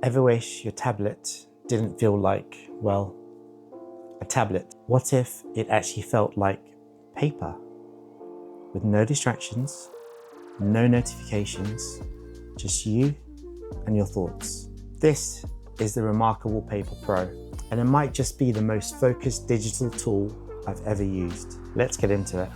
Ever wish your tablet didn't feel like, well, a tablet? What if it actually felt like paper? With no distractions, no notifications, just you and your thoughts. This is the reMarkable Paper Pro, and it might just be the most focused digital tool I've ever used. Let's get into it.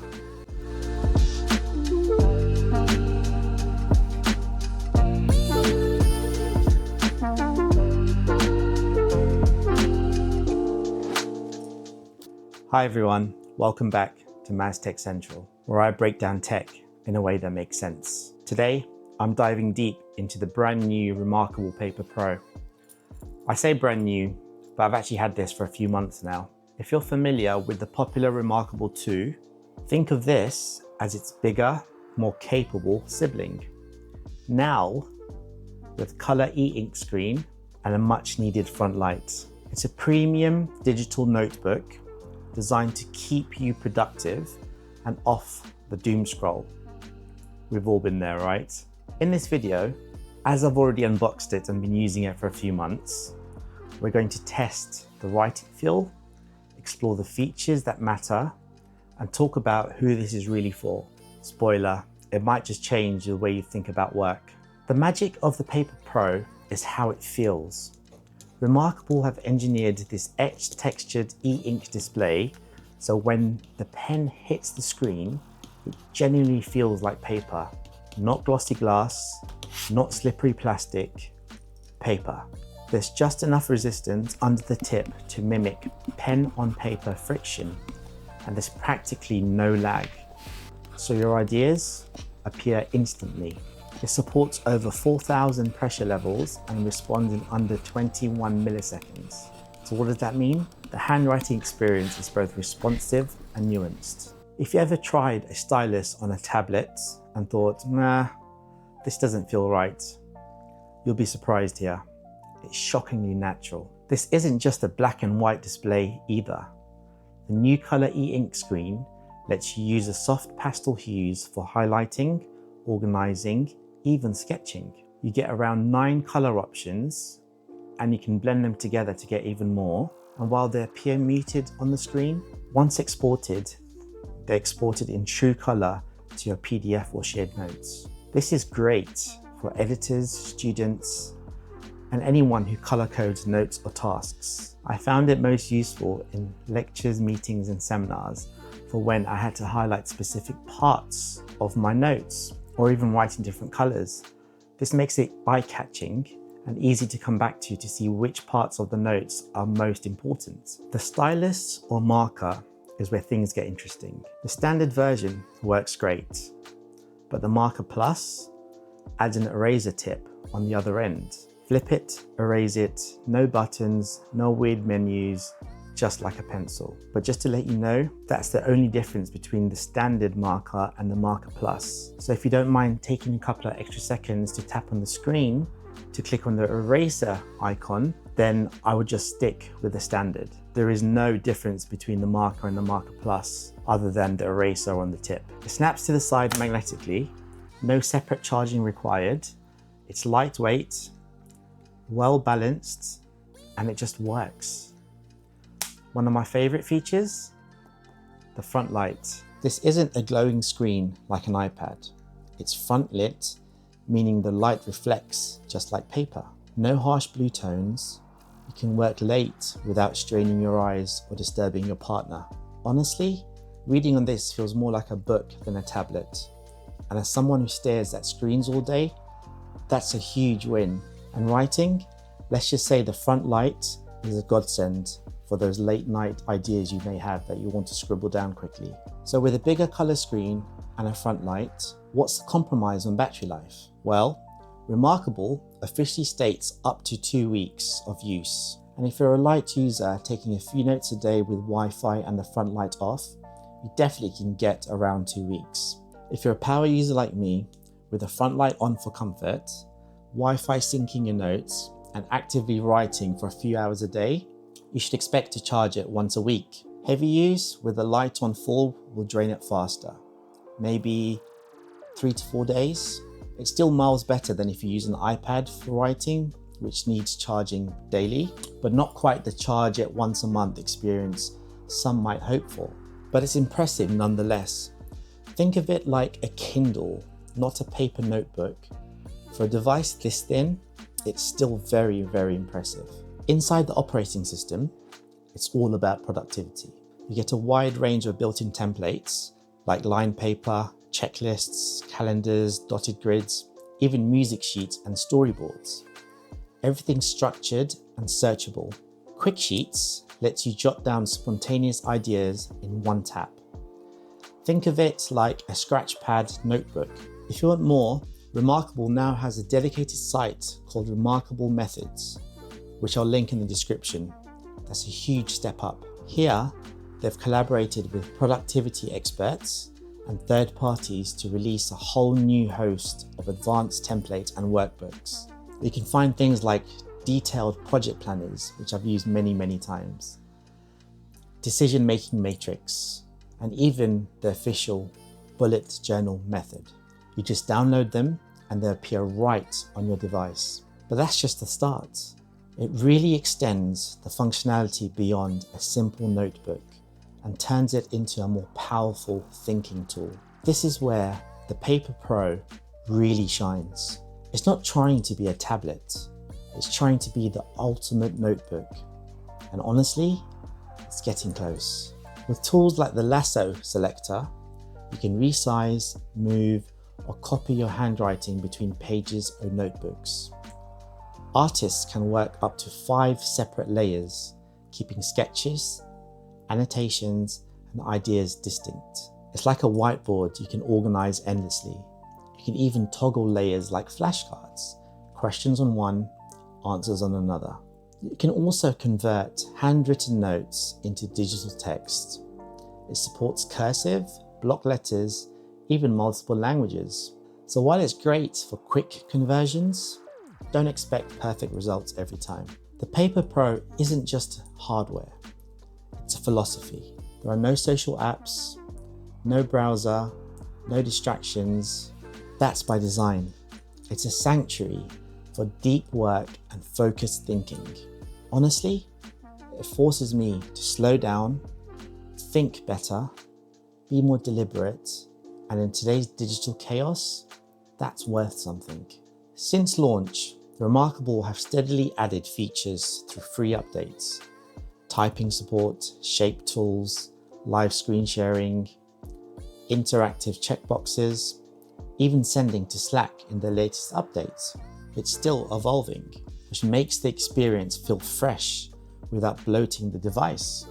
Hi everyone, welcome back to Maz Tech Central, where I break down tech in a way that makes sense. Today, I'm diving deep into the brand new reMarkable Paper Pro. I say brand new, but I've actually had this for a few months now. If you're familiar with the popular reMarkable 2, think of this as its bigger, more capable sibling. Now, with color e-ink screen and a much needed front light. It's a premium digital notebook designed to keep you productive and off the doom scroll. We've all been there, right? In this video, as I've already unboxed it and been using it for a few months, we're going to test the writing feel, explore the features that matter, and talk about who this is really for. Spoiler, it might just change the way you think about work. The magic of the Paper Pro is how it feels. reMarkable have engineered this etched textured e-ink display, so when the pen hits the screen, it genuinely feels like paper. Not glossy glass, not slippery plastic, paper. There's just enough resistance under the tip to mimic pen on paper friction, and there's practically no lag. So your ideas appear instantly. It supports over 4,000 pressure levels and responds in under 21 milliseconds. So what does that mean? The handwriting experience is both responsive and nuanced. If you ever tried a stylus on a tablet and thought, nah, this doesn't feel right, you'll be surprised here. It's shockingly natural. This isn't just a black and white display either. The new color e-ink screen lets you use the soft pastel hues for highlighting, organizing, even sketching. You get around 9 color options and you can blend them together to get even more. And while they appear muted on the screen, once exported, they're exported in true color to your PDF or shared notes. This is great for editors, students, and anyone who color codes notes or tasks. I found it most useful in lectures, meetings, and seminars for when I had to highlight specific parts of my notes or even write in different colors. This makes it eye-catching and easy to come back to see which parts of the notes are most important. The stylus or marker is where things get interesting. The standard version works great, but the Marker Plus adds an eraser tip on the other end. Flip it, erase it, no buttons, no weird menus, just like a pencil. But just to let you know, that's the only difference between the standard marker and the Marker Plus. So if you don't mind taking a couple of extra seconds to tap on the screen to click on the eraser icon, then I would just stick with the standard. There is no difference between the marker and the Marker Plus other than the eraser on the tip. It snaps to the side magnetically, no separate charging required. It's lightweight, well balanced, and it just works. One of my favorite features, the front light. This isn't a glowing screen like an iPad. It's front lit, meaning the light reflects just like paper. No harsh blue tones. You can work late without straining your eyes or disturbing your partner. Honestly, reading on this feels more like a book than a tablet. And as someone who stares at screens all day, that's a huge win. And writing, let's just say the front light is a godsend for those late night ideas you may have that you want to scribble down quickly. So with a bigger color screen and a front light, what's the compromise on battery life? Well, reMarkable officially states up to 2 weeks of use. And if you're a light user taking a few notes a day with Wi-Fi and the front light off, you definitely can get around 2 weeks. If you're a power user like me, with the front light on for comfort, Wi-Fi syncing your notes, and actively writing for a few hours a day, you should expect to charge it once a week. Heavy use with the light on full will drain it faster. Maybe 3 to 4 days. It's still miles better than if you use an iPad for writing which needs charging daily, but not quite the charge it once a month experience some might hope for. But it's impressive nonetheless. Think of it like a Kindle, not a paper notebook. For a device this thin, it's still very, very impressive. Inside the operating system, it's all about productivity. You get a wide range of built-in templates like line paper, checklists, calendars, dotted grids, even music sheets and storyboards. Everything's structured and searchable. Quick Sheets lets you jot down spontaneous ideas in one tap. Think of it like a scratchpad notebook. If you want more, reMarkable now has a dedicated site called reMarkable Methods, which I'll link in the description. That's a huge step up. Here, they've collaborated with productivity experts and third parties to release a whole new host of advanced templates and workbooks. You can find things like detailed project planners, which I've used many, many times, decision-making matrix, and even the official bullet journal method. You just download them and they appear right on your device. But that's just the start. It really extends the functionality beyond a simple notebook and turns it into a more powerful thinking tool. This is where the Paper Pro really shines. It's not trying to be a tablet, it's trying to be the ultimate notebook. And honestly, it's getting close. With tools like the Lasso selector, you can resize, move, or copy your handwriting between pages or notebooks. Artists can work up to 5 separate layers, keeping sketches, annotations, and ideas distinct. It's like a whiteboard you can organize endlessly. You can even toggle layers like flashcards, questions on one, answers on another. You can also convert handwritten notes into digital text. It supports cursive, block letters, even multiple languages. So while it's great for quick conversions, don't expect perfect results every time. The Paper Pro isn't just hardware, it's a philosophy. There are no social apps, no browser, no distractions. That's by design. It's a sanctuary for deep work and focused thinking. Honestly, it forces me to slow down, think better, be more deliberate, and in today's digital chaos, that's worth something. Since launch, reMarkable have steadily added features through free updates. Typing support, shape tools, live screen sharing, interactive checkboxes, even sending to Slack in the latest updates. It's still evolving, which makes the experience feel fresh without bloating the device.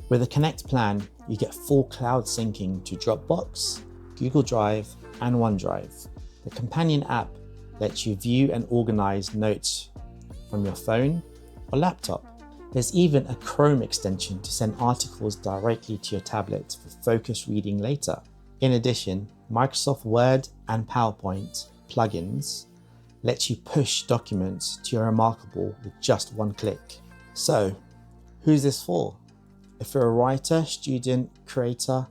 With a Connect plan, you get full cloud syncing to Dropbox, Google Drive, and OneDrive. The companion app lets you view and organize notes from your phone or laptop. There's even a Chrome extension to send articles directly to your tablet for focused reading later. In addition, Microsoft Word and PowerPoint plugins let you push documents to your reMarkable with just one click. So, who's this for? If you're a writer, student, creator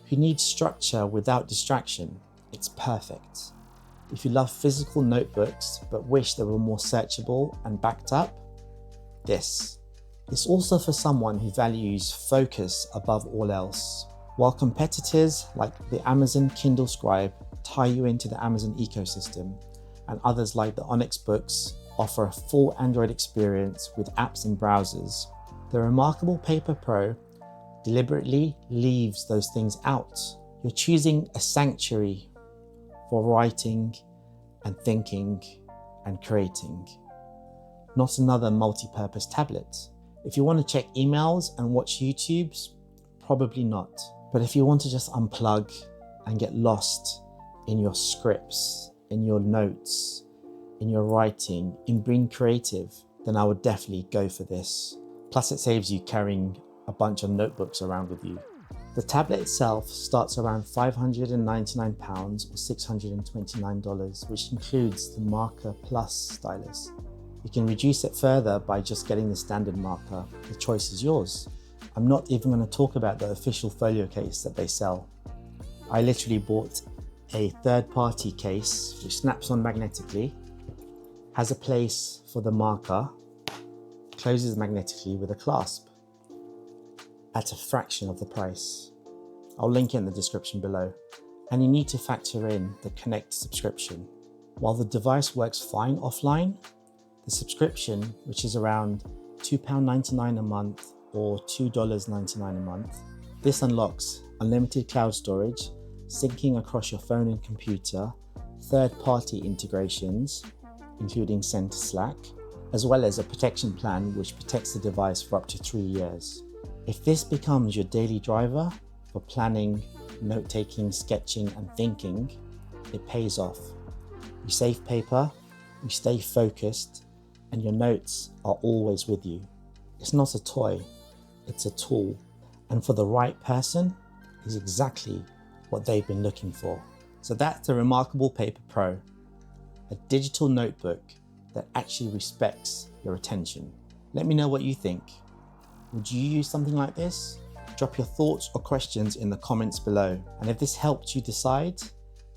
who needs structure without distraction, it's perfect. If you love physical notebooks but wish they were more searchable and backed up, this. It's also for someone who values focus above all else. While competitors like the Amazon Kindle Scribe tie you into the Amazon ecosystem, and others like the Onyx Boox offer a full Android experience with apps and browsers, the reMarkable Paper Pro deliberately leaves those things out. You're choosing a sanctuary for writing and thinking and creating, not another multi-purpose tablet. If you want to check emails and watch YouTubes, probably not. But if you want to just unplug and get lost in your scripts, in your notes, in your writing, in being creative, then I would definitely go for this. Plus it saves you carrying a bunch of notebooks around with you. The tablet itself starts around £599 or $629, which includes the Marker Plus stylus. You can reduce it further by just getting the standard marker. The choice is yours. I'm not even going to talk about the official folio case that they sell. I literally bought a third-party case which snaps on magnetically has a place for the marker, closes magnetically with a clasp at a fraction of the price. I'll link it in the description below. And you need to factor in the Connect subscription. While the device works fine offline, the subscription, which is around £2.99 a month or $2.99 a month, this unlocks unlimited cloud storage, syncing across your phone and computer, third-party integrations, including send to Slack, as well as a protection plan which protects the device for up to 3 years. If this becomes your daily driver for planning, note-taking, sketching, and thinking, it pays off. You save paper, you stay focused, and your notes are always with you. It's not a toy, it's a tool, and for the right person, is exactly what they've been looking for. So that's the reMarkable Paper Pro, a digital notebook that actually respects your attention. Let me know what you think. Would you use something like this? Drop your thoughts or questions in the comments below. And if this helped you decide,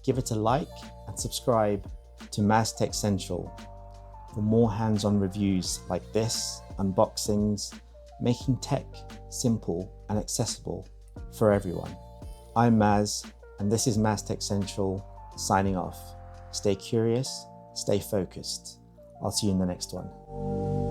give it a like and subscribe to MazTech Central for more hands-on reviews like this, unboxings, making tech simple and accessible for everyone. I'm Maz, and this is MazTech Central signing off. Stay curious, stay focused. I'll see you in the next one.